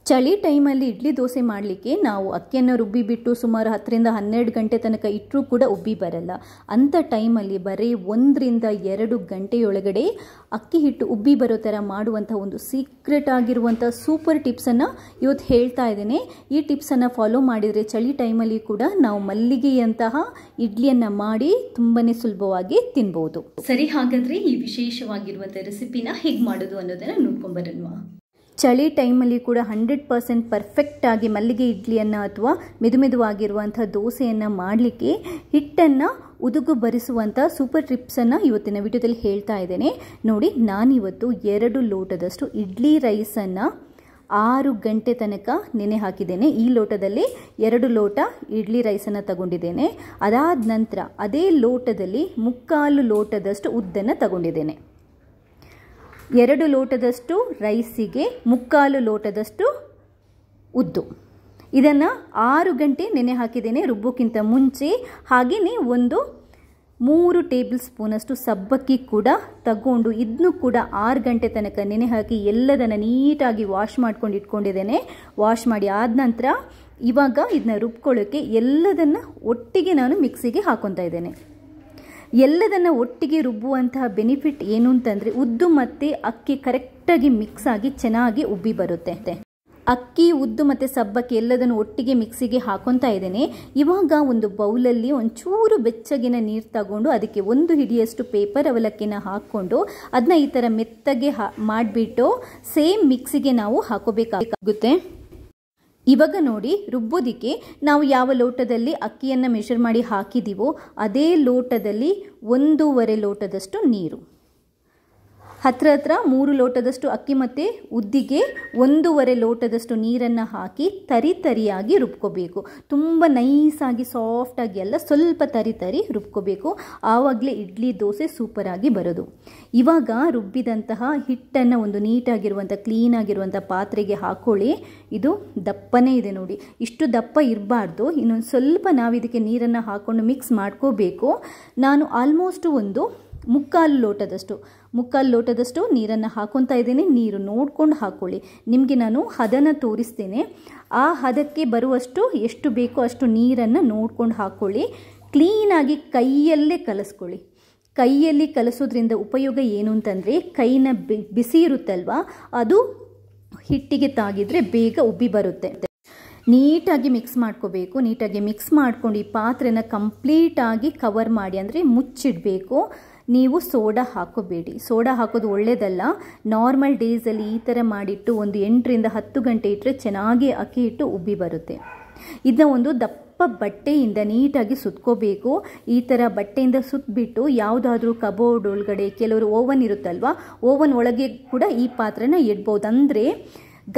ಚಳಿ ಟೈಮಲ್ಲಿ ಇಡ್ಲಿ ದೋಸೆ ಮಾಡಲಿಕ್ಕೆ ನಾವು ಅಕ್ಕಿಯನ್ನು ರುಬ್ಬಿ ಬಿಟ್ಟು ಸುಮಾರು 10ರಿಂದ 12 ಗಂಟೆ ತನಕ ಇಟ್ಟರೂ ಕೂಡ ಉಬ್ಬಿ ಬರಲ್ಲ. ಅಂಥ ಟೈಮಲ್ಲಿ ಬರೀ 1ರಿಂದ 2 ಗಂಟೆಯೊಳಗಡೆ ಅಕ್ಕಿ ಹಿಟ್ಟು ಉಬ್ಬಿ ಬರೋ ಥರ ಮಾಡುವಂಥ ಒಂದು ಸೀಕ್ರೆಟ್ ಆಗಿರುವಂಥ ಸೂಪರ್ ಟಿಪ್ಸನ್ನು ಇವತ್ತು ಹೇಳ್ತಾ ಇದ್ದೇನೆ. ಈ ಟಿಪ್ಸನ್ನು ಫಾಲೋ ಮಾಡಿದರೆ ಚಳಿ ಟೈಮಲ್ಲಿ ಕೂಡ ನಾವು ಮಲ್ಲಿಗೆಯಂತಹ ಇಡ್ಲಿಯನ್ನು ಮಾಡಿ ತುಂಬಾ ಸುಲಭವಾಗಿ ತಿನ್ಬೋದು. ಸರಿ, ಹಾಗಾದರೆ ಈ ವಿಶೇಷವಾಗಿರುವಂಥ ರೆಸಿಪಿನ ಹೇಗೆ ಮಾಡೋದು ಅನ್ನೋದನ್ನು ನೋಡ್ಕೊಂಬರೋಣ. ಚಳಿ ಟೈಮಲ್ಲಿ ಕೂಡ 100% ಪರ್ಫೆಕ್ಟಾಗಿ ಮಲ್ಲಿಗೆ ಇಡ್ಲಿಯನ್ನು ಅಥವಾ ಮೆದುಮೆದುವಾಗಿರುವಂಥ ದೋಸೆಯನ್ನು ಮಾಡಲಿಕ್ಕೆ ಹಿಟ್ಟನ್ನು ಉದುಗು ಬರಿಸುವಂಥ ಸೂಪರ್ ಟಿಪ್ಸನ್ನು ಇವತ್ತಿನ ವಿಡಿಯೋದಲ್ಲಿ ಹೇಳ್ತಾ ಇದ್ದೇನೆ. ನೋಡಿ, ನಾನಿವತ್ತು 2 ಲೋಟದಷ್ಟು ಇಡ್ಲಿ ರೈಸನ್ನು 6 ಗಂಟೆ ತನಕ ನೆನೆ ಹಾಕಿದ್ದೇನೆ. ಈ ಲೋಟದಲ್ಲಿ 2 ಲೋಟ ಇಡ್ಲಿ ರೈಸನ್ನು ತಗೊಂಡಿದ್ದೇನೆ. ಅದಾದ ನಂತರ ಅದೇ ಲೋಟದಲ್ಲಿ 3/4 ಲೋಟದಷ್ಟು ಉದ್ದನ್ನು ತಗೊಂಡಿದ್ದೇನೆ. 2 ಲೋಟದಷ್ಟು ರೈಸಿಗೆ 3/4 ಲೋಟದಷ್ಟು ಉದ್ದು. ಇದನ್ನು 6 ಗಂಟೆ ನೆನೆ ಹಾಕಿದ್ದೇನೆ ರುಬ್ಬೋಕ್ಕಿಂತ ಮುಂಚೆ. ಹಾಗೆಯೇ 3 ಟೇಬಲ್ ಸ್ಪೂನಷ್ಟು ಸಬ್ಬಕ್ಕಿ ಕೂಡ ತಗೊಂಡು ಇದನ್ನು ಕೂಡ 6 ಗಂಟೆ ತನಕ ನೆನೆ ಹಾಕಿ ಎಲ್ಲದನ್ನು ನೀಟಾಗಿ ವಾಶ್ ಮಾಡ್ಕೊಂಡು ಇಟ್ಕೊಂಡಿದ್ದೇನೆ. ವಾಶ್ ಮಾಡಿ ಆದ ನಂತರ ಇವಾಗ ಇದನ್ನ ರುಬ್ಕೊಳ್ಳೋಕ್ಕೆ ಎಲ್ಲದನ್ನು ಒಟ್ಟಿಗೆ ನಾನು ಮಿಕ್ಸಿಗೆ ಹಾಕೊತಾ ಇದ್ದೇನೆ. ಎಲ್ಲದನ್ನು ಒಟ್ಟಿಗೆ ರುಬ್ಬುವಂತಹ ಬೆನಿಫಿಟ್ ಏನು ಅಂತಂದರೆ ಉದ್ದು ಮತ್ತು ಅಕ್ಕಿ ಕರೆಕ್ಟಾಗಿ ಮಿಕ್ಸ್ ಆಗಿ ಚೆನ್ನಾಗಿ ಉಬ್ಬಿ ಬರುತ್ತೆ. ಅಕ್ಕಿ, ಉದ್ದು ಮತ್ತು ಸಬ್ಬಕ್ಕಿ ಎಲ್ಲದನ್ನು ಒಟ್ಟಿಗೆ ಮಿಕ್ಸಿಗೆ ಹಾಕೊತಾ ಇದ್ದೇನೆ. ಇವಾಗ ಒಂದು ಬೌಲಲ್ಲಿ ಒಂಚೂರು ಬೆಚ್ಚಗಿನ ನೀರು ತಗೊಂಡು ಅದಕ್ಕೆ 1 ಹಿಡಿಯಷ್ಟು ಪೇಪರ್ ಅವಲಕ್ಕಿನ ಹಾಕ್ಕೊಂಡು ಅದನ್ನ ಈ ಥರ ಮೆತ್ತಗೆ ಮಾಡಿಬಿಟ್ಟು ಸೇಮ್ ಮಿಕ್ಸಿಗೆ ನಾವು ಹಾಕೋಬೇಕಾಗುತ್ತೆ. ಇವಾಗ ನೋಡಿ, ರುಬ್ಬೋದಕ್ಕೆ ನಾವು ಯಾವ ಲೋಟದಲ್ಲಿ ಅಕ್ಕಿಯನ್ನು ಮೆಷರ್ ಮಾಡಿ ಹಾಕಿದ್ದೀವೋ ಅದೇ ಲೋಟದಲ್ಲಿ 1.5 ಲೋಟದಷ್ಟು ನೀರು, ಹತ್ರ 3 ಲೋಟದಷ್ಟು ಅಕ್ಕಿ ಮತ್ತು ಉದ್ದಿಗೆ 1.5 ಲೋಟದಷ್ಟು ನೀರನ್ನು ಹಾಕಿ ತರಿಯಾಗಿ ರುಬ್ಕೋಬೇಕು. ತುಂಬ ನೈಸಾಗಿ ಸಾಫ್ಟಾಗಿ ಅಲ್ಲ, ಸ್ವಲ್ಪ ತರಿ ರುಬ್ಕೋಬೇಕು. ಆವಾಗಲೇ ಇಡ್ಲಿ ದೋಸೆ ಸೂಪರಾಗಿ ಬರೋದು. ಇವಾಗ ರುಬ್ಬಿದಂತಹ ಹಿಟ್ಟನ್ನು ಒಂದು ನೀಟಾಗಿರುವಂಥ ಕ್ಲೀನಾಗಿರುವಂಥ ಪಾತ್ರೆಗೆ ಹಾಕ್ಕೊಳ್ಳಿ. ಇದು ದಪ್ಪನೇ ಇದೆ ನೋಡಿ, ಇಷ್ಟು ದಪ್ಪ ಇರಬಾರ್ದು. ಇನ್ನೊಂದು ಸ್ವಲ್ಪ ನಾವು ಇದಕ್ಕೆ ನೀರನ್ನು ಹಾಕ್ಕೊಂಡು ಮಿಕ್ಸ್ ಮಾಡ್ಕೋಬೇಕು. ನಾನು ಆಲ್ಮೋಸ್ಟ್ ಒಂದು 3/4 ಲೋಟದಷ್ಟು ನೀರನ್ನು ಹಾಕೊತಾ ಇದ್ದೇನೆ. ನೀರು ನೋಡ್ಕೊಂಡು ಹಾಕ್ಕೊಳ್ಳಿ. ನಿಮಗೆ ನಾನು ಹದನ ತೋರಿಸ್ತೇನೆ. ಆ ಹದಕ್ಕೆ ಬರುವಷ್ಟು ಎಷ್ಟು ಬೇಕೋ ಅಷ್ಟು ನೀರನ್ನು ನೋಡ್ಕೊಂಡು ಹಾಕ್ಕೊಳ್ಳಿ. ಕ್ಲೀನಾಗಿ ಕೈಯಲ್ಲೇ ಕಲಿಸ್ಕೊಳ್ಳಿ. ಕೈಯಲ್ಲಿ ಕಲಿಸೋದ್ರಿಂದ ಉಪಯೋಗ ಏನು ಅಂತಂದರೆ ಕೈನ ಬಿಸಿ ಇರುತ್ತಲ್ವ, ಅದು ಹಿಟ್ಟಿಗೆ ತಾಗಿದರೆ ಬೇಗ ಉಬ್ಬಿ ಬರುತ್ತೆ. ನೀಟಾಗಿ ಮಿಕ್ಸ್ ಮಾಡ್ಕೋಬೇಕು. ನೀಟಾಗಿ ಮಿಕ್ಸ್ ಮಾಡ್ಕೊಂಡು ಈ ಪಾತ್ರೆನ ಕಂಪ್ಲೀಟಾಗಿ ಕವರ್ ಮಾಡಿ, ಅಂದರೆ ಮುಚ್ಚಿಡಬೇಕು. ನೀವು ಸೋಡಾ ಹಾಕೋಬೇಡಿ. ಸೋಡಾ ಹಾಕೋದು ಒಳ್ಳೆಯದಲ್ಲ. ನಾರ್ಮಲ್ ಡೇಸಲ್ಲಿ ಈ ಥರ ಮಾಡಿಟ್ಟು ಒಂದು 8ರಿಂದ 10 ಗಂಟೆ ಇಟ್ಟರೆ ಚೆನ್ನಾಗಿ ಅಕ್ಕಿ ಹಿಟ್ಟು ಉಬ್ಬಿ ಬರುತ್ತೆ. ಇದನ್ನ ಒಂದು ದಪ್ಪ ಬಟ್ಟೆಯಿಂದ ನೀಟಾಗಿ ಸುತ್ಕೋಬೇಕು. ಈ ಥರ ಬಟ್ಟೆಯಿಂದ ಸುತ್ತಬಿಟ್ಟು ಯಾವುದಾದ್ರೂ ಕಬೋರ್ಡ್ ಒಳಗಡೆ, ಕೆಲವರು ಓವನ್ ಇರುತ್ತಲ್ವ, ಓವನ್ ಒಳಗೆ ಕೂಡ ಈ ಪಾತ್ರೆನ ಇಡ್ಬೋದು. ಅಂದರೆ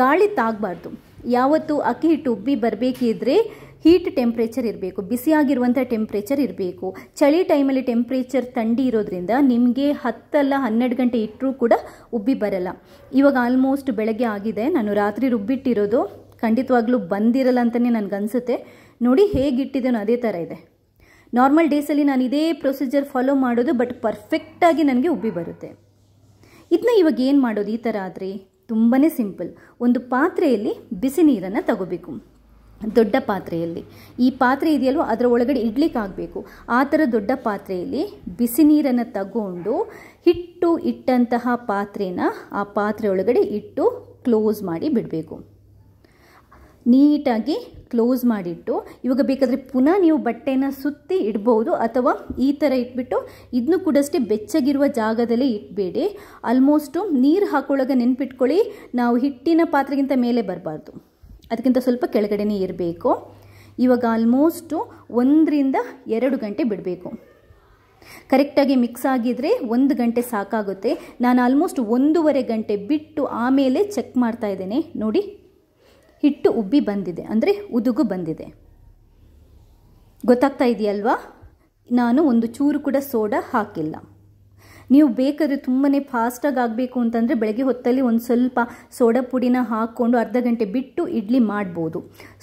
ಗಾಳಿ ತಾಗಬಾರ್ದು. ಯಾವತ್ತು ಅಕ್ಕಿ ಹಿಟ್ಟು ಉಬ್ಬಿ ಬರಬೇಕಿದ್ರೆ ಹೀಟ್ ಟೆಂಪ್ರೇಚರ್ ಇರಬೇಕು, ಬಿಸಿಯಾಗಿರುವಂಥ ಟೆಂಪ್ರೇಚರ್ ಇರಬೇಕು. ಚಳಿ ಟೈಮಲ್ಲಿ ಟೆಂಪ್ರೇಚರ್ ಥಂಡಿ ಇರೋದ್ರಿಂದ ನಿಮಗೆ 10 ಅಲ್ಲ 12 ಗಂಟೆ ಇಟ್ಟರೂ ಕೂಡ ಉಬ್ಬಿ ಬರಲ್ಲ. ಇವಾಗ ಆಲ್ಮೋಸ್ಟ್ ಬೆಳಗ್ಗೆ ಆಗಿದೆ. ನಾನು ರಾತ್ರಿ ರುಬ್ಬಿಟ್ಟಿರೋದು ಖಂಡಿತವಾಗ್ಲೂ ಬಂದಿರಲ್ಲ ಅಂತಲೇ ನನಗನ್ಸುತ್ತೆ. ನೋಡಿ ಹೇಗಿಟ್ಟಿದ್ದೇನೋ ಅದೇ ಥರ ಇದೆ. ನಾರ್ಮಲ್ ಡೇಸಲ್ಲಿ ನಾನು ಇದೇ ಪ್ರೊಸೀಜರ್ ಫಾಲೋ ಮಾಡೋದು, ಬಟ್ ಪರ್ಫೆಕ್ಟಾಗಿ ನನಗೆ ಉಬ್ಬಿ ಬರುತ್ತೆ. ಇದನ್ನ ಇವಾಗ ಏನು ಮಾಡೋದು ಈ ಥರ ಆದರೆ? ತುಂಬಾ ಸಿಂಪಲ್. ಒಂದು ಪಾತ್ರೆಯಲ್ಲಿ ಬಿಸಿ ನೀರನ್ನು ತಗೋಬೇಕು, ದೊಡ್ಡ ಪಾತ್ರೆಯಲ್ಲಿ. ಈ ಪಾತ್ರೆ ಇದೆಯಲ್ವ ಅದರ ಒಳಗಡೆ ಇಡ್ಲಿಕ್ಕೆ ಆಗಬೇಕು. ಆ ಥರ ದೊಡ್ಡ ಪಾತ್ರೆಯಲ್ಲಿ ಬಿಸಿ ನೀರನ್ನು ತಗೊಂಡು ಹಿಟ್ಟು ಇಟ್ಟಂತಹ ಪಾತ್ರೆನ ಆ ಪಾತ್ರೆ ಒಳಗಡೆ ಇಟ್ಟು ಕ್ಲೋಸ್ ಮಾಡಿ ಬಿಡಬೇಕು. ನೀಟಾಗಿ ಕ್ಲೋಸ್ ಮಾಡಿಟ್ಟು ಇವಾಗ ಬೇಕಾದರೆ ಪುನಃ ನೀವು ಬಟ್ಟೆನ ಸುತ್ತಿ ಇಡ್ಬೋದು, ಅಥವಾ ಈ ಥರ ಇಟ್ಬಿಟ್ಟು ಇದನ್ನು ಕೂಡ ಅಷ್ಟೇ ಬೆಚ್ಚಗಿರುವ ಜಾಗದಲ್ಲೇ ಇಟ್ಬೇಡಿ. ಆಲ್ಮೋಸ್ಟು ನೀರು ಹಾಕೊಳ್ಳೋಕೆ ನೆನ್ಪಿಟ್ಕೊಳ್ಳಿ, ನಾವು ಹಿಟ್ಟಿನ ಪಾತ್ರೆಗಿಂತ ಮೇಲೆ ಬರಬಾರ್ದು, ಅದಕ್ಕಿಂತ ಸ್ವಲ್ಪ ಕೆಳಗಡೆನೇ ಇರಬೇಕು. ಇವಾಗ ಆಲ್ಮೋಸ್ಟು 1ರಿಂದ 2 ಗಂಟೆ ಬಿಡಬೇಕು. ಕರೆಕ್ಟಾಗಿ ಮಿಕ್ಸ್ ಆಗಿದ್ರೆ 1 ಗಂಟೆ ಸಾಕಾಗುತ್ತೆ. ನಾನು ಆಲ್ಮೋಸ್ಟ್ 1.5 ಗಂಟೆ ಬಿಟ್ಟು ಆಮೇಲೆ ಚೆಕ್ ಮಾಡ್ತಾ ಇದ್ದೇನೆ. ನೋಡಿ, ಹಿಟ್ಟು ಉಬ್ಬಿ ಬಂದಿದೆ, ಅಂದರೆ ಉದುಗು ಬಂದಿದೆ. ಗೊತ್ತಾಗ್ತಾ ಇದೆಯಲ್ವಾ? ನಾನು ಒಂದು ಚೂರು ಕೂಡ ಸೋಡಾ ಹಾಕಿಲ್ಲ. ನೀವು ಬೇಕಾದರೆ ತುಂಬಾ ಫಾಸ್ಟಾಗಿ ಆಗಬೇಕು ಅಂತಂದರೆ ಬೆಳಗ್ಗೆ ಹೊತ್ತಲ್ಲಿ ಒಂದು ಸ್ವಲ್ಪ ಸೋಡಾ ಪುಡಿನ ಹಾಕ್ಕೊಂಡು ಅರ್ಧ ಗಂಟೆ ಬಿಟ್ಟು ಇಡ್ಲಿ ಮಾಡ್ಬೋದು.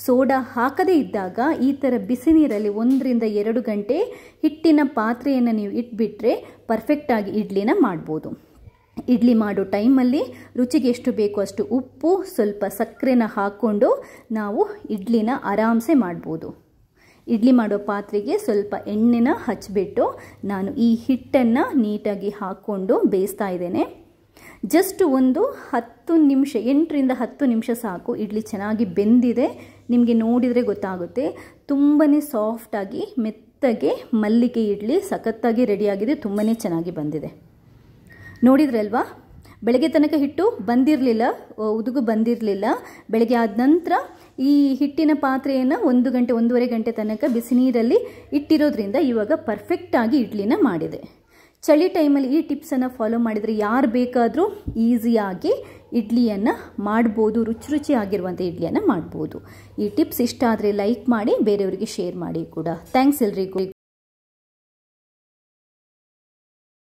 ಸೋಡಾ ಹಾಕದೇ ಇದ್ದಾಗ ಈ ಥರ ಬಿಸಿ ನೀರಲ್ಲಿ 1ರಿಂದ 2 ಗಂಟೆ ಹಿಟ್ಟಿನ ಪಾತ್ರೆಯನ್ನು ನೀವು ಇಟ್ಬಿಟ್ರೆ ಪರ್ಫೆಕ್ಟಾಗಿ ಇಡ್ಲಿನ ಮಾಡ್ಬೋದು. ಇಡ್ಲಿ ಮಾಡೋ ಟೈಮಲ್ಲಿ ರುಚಿಗೆ ಎಷ್ಟು ಬೇಕೋ ಅಷ್ಟು ಉಪ್ಪು, ಸ್ವಲ್ಪ ಸಕ್ಕರೆನ ಹಾಕ್ಕೊಂಡು ನಾವು ಇಡ್ಲಿನ ಆರಾಮ್ಸೆ ಮಾಡ್ಬೋದು. ಇಡ್ಲಿ ಮಾಡೋ ಪಾತ್ರೆಗೆ ಸ್ವಲ್ಪ ಎಣ್ಣೆನ ಹಚ್ಚಿಬಿಟ್ಟು ನಾನು ಈ ಹಿಟ್ಟನ್ನು ನೀಟಾಗಿ ಹಾಕ್ಕೊಂಡು ಬೇಯಿಸ್ತಾ ಇದ್ದೇನೆ. ಜಸ್ಟ್ ಒಂದು 10 ನಿಮಿಷ, 8ರಿಂದ 10 ನಿಮಿಷ ಸಾಕು. ಇಡ್ಲಿ ಚೆನ್ನಾಗಿ ಬೆಂದಿದೆ, ನಿಮಗೆ ನೋಡಿದರೆ ಗೊತ್ತಾಗುತ್ತೆ. ತುಂಬಾ ಸಾಫ್ಟಾಗಿ ಮೆತ್ತಗೆ ಮಲ್ಲಿಗೆ ಇಡ್ಲಿ ಸಖತ್ತಾಗಿ ರೆಡಿಯಾಗಿದೆ, ತುಂಬಾ ಚೆನ್ನಾಗಿ ಬಂದಿದೆ. ನೋಡಿದ್ರಲ್ವಾ, ಬೆಳಗ್ಗೆ ತನಕ ಹಿಟ್ಟು ಬಂದಿರಲಿಲ್ಲ, ಉದುಗು ಬಂದಿರಲಿಲ್ಲ. ಬೆಳಗ್ಗೆ ಆದ ನಂತರ ಈ ಹಿಟ್ಟಿನ ಪಾತ್ರೆಯನ್ನು 1 ಗಂಟೆ 1.5 ಗಂಟೆ ತನಕ ಬಿಸಿ ನೀರಲ್ಲಿ ಇಟ್ಟಿರೋದ್ರಿಂದ ಇವಾಗ ಪರ್ಫೆಕ್ಟಾಗಿ ಇಡ್ಲಿನ ಮಾಡಿದೆ. ಚಳಿ ಟೈಮಲ್ಲಿ ಈ ಟಿಪ್ಸನ್ನು ಫಾಲೋ ಮಾಡಿದರೆ ಯಾರು ಬೇಕಾದರೂ ಈಸಿಯಾಗಿ ಇಡ್ಲಿಯನ್ನು ಮಾಡ್ಬೋದು, ರುಚಿ ಆಗಿರುವಂಥ ಇಡ್ಲಿಯನ್ನು ಮಾಡ್ಬೋದು. ಈ ಟಿಪ್ಸ್ ಇಷ್ಟ ಆದರೆ ಲೈಕ್ ಮಾಡಿ, ಬೇರೆಯವರಿಗೆ ಶೇರ್ ಮಾಡಿ ಕೂಡ. ಥ್ಯಾಂಕ್ಸ್ ಎಲ್ರಿಗೂ.